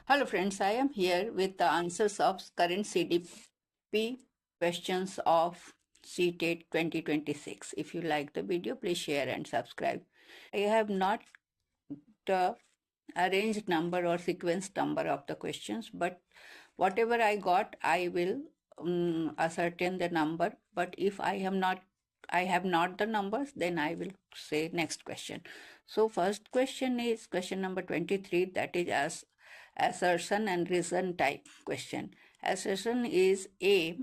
Hello friends, I am here with the answers of current CDP questions of CTET 2026. If you like the video, please share and subscribe. I have not the arranged number or sequence number of the questions, but whatever I got, I will ascertain the number. But if I have not the numbers, then I will say next question. So first question is question number 23, that is as assertion and reason type question. Assertion is A.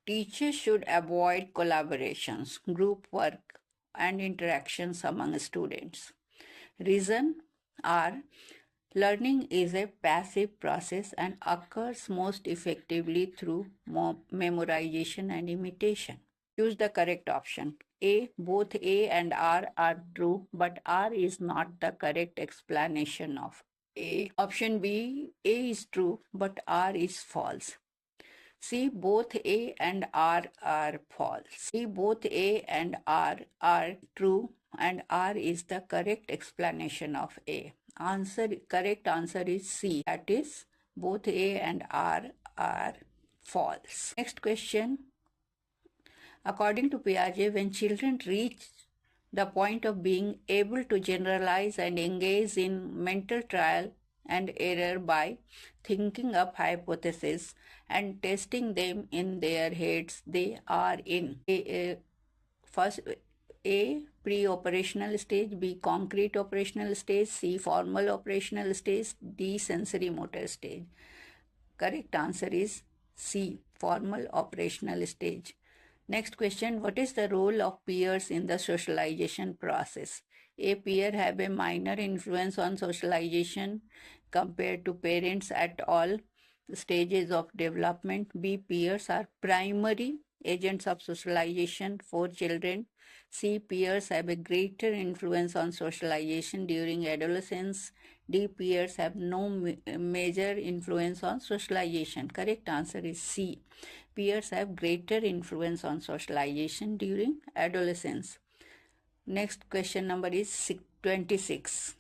Teachers should avoid collaborations, group work, and interactions among students. Reason are learning is a passive process and occurs most effectively through memorization and imitation. Choose the correct option. A. Both A and R are true, but R is not the correct explanation of A. Option B. A is true, but R is false. C. Both A and R are false. C. Both A and R are true, and R is the correct explanation of A. Correct answer is C. That is, both A and R are false. Next question. According to Piaget, when children reach the point of being able to generalize and engage in mental trial and error by thinking up hypotheses and testing them in their heads, they are in first A. Pre-operational stage, B. Concrete operational stage, C. Formal operational stage, D. Sensory motor stage. Correct answer is C. Formal operational stage. Next question, what is the role of peers in the socialization process? A. Peer have a minor influence on socialization compared to parents at all stages of development. B. Peers are primary agents of socialization for children. C. Peers have a greater influence on socialization during adolescence. D. Peers have no major influence on socialization. Correct answer is C. Peers have greater influence on socialization during adolescence. Next question number is 26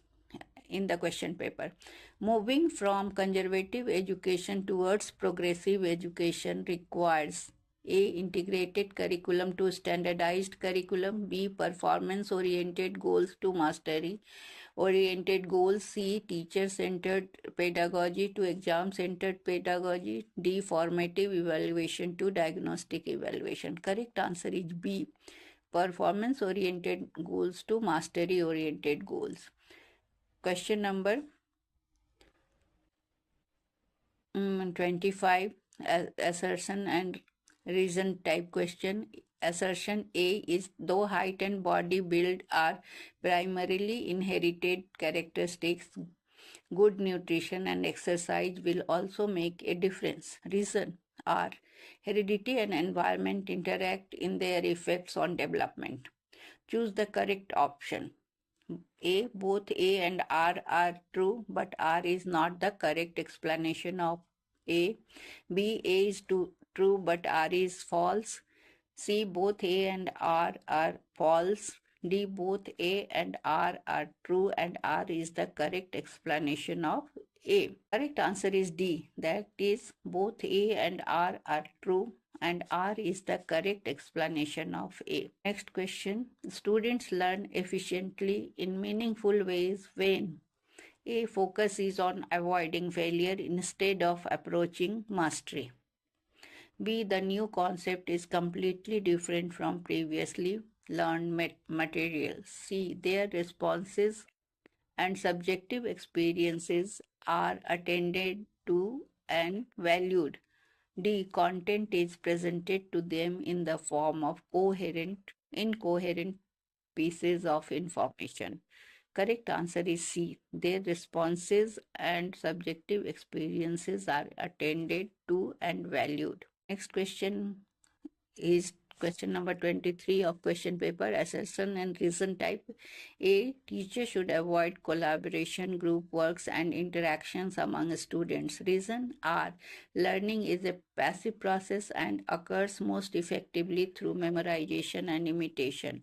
in the question paper. Moving from conservative education towards progressive education requires A. Integrated curriculum to standardized curriculum. B. Performance-oriented goals to mastery-oriented goals. C. Teacher-centered pedagogy to exam-centered pedagogy. D. Formative evaluation to diagnostic evaluation. Correct answer is B. Performance-oriented goals to mastery-oriented goals. Question number 25, assertion and reason type question. Assertion A is, though height and body build are primarily inherited characteristics, good nutrition and exercise will also make a difference. Reason are, heredity and environment interact in their effects on development. Choose the correct option. A. Both A and R are true, but R is not the correct explanation of A. B. A is true, but R is false. C. Both A and R are false. D. Both A and R are true, and R is the correct explanation of A. Correct answer is D. That is, both A and R are true, and R is the correct explanation of A. Next question. Students learn efficiently in meaningful ways when A. Focus is on avoiding failure instead of approaching mastery. B. The new concept is completely different from previously learned material. C. Their responses and subjective experiences are attended to and valued. D. Content is presented to them in the form of incoherent pieces of information. Correct answer is C. Their responses and subjective experiences are attended to and valued. Next question is question number 23 of question paper, assertion and reason type. A. Teacher should avoid collaboration, group works, and interactions among students. Reason are, learning is a passive process and occurs most effectively through memorization and imitation.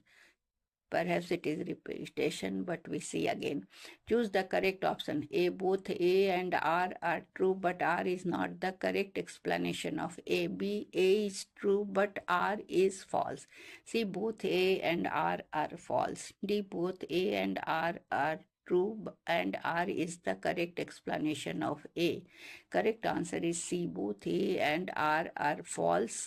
Perhaps it is repetition, but we see again. Choose the correct option. A. Both A and R are true, but R is not the correct explanation of A. B. A is true, but R is false. C. Both A and R are false. D. Both A and R are true and R is the correct explanation of A. Correct answer is C. Both A and R are false.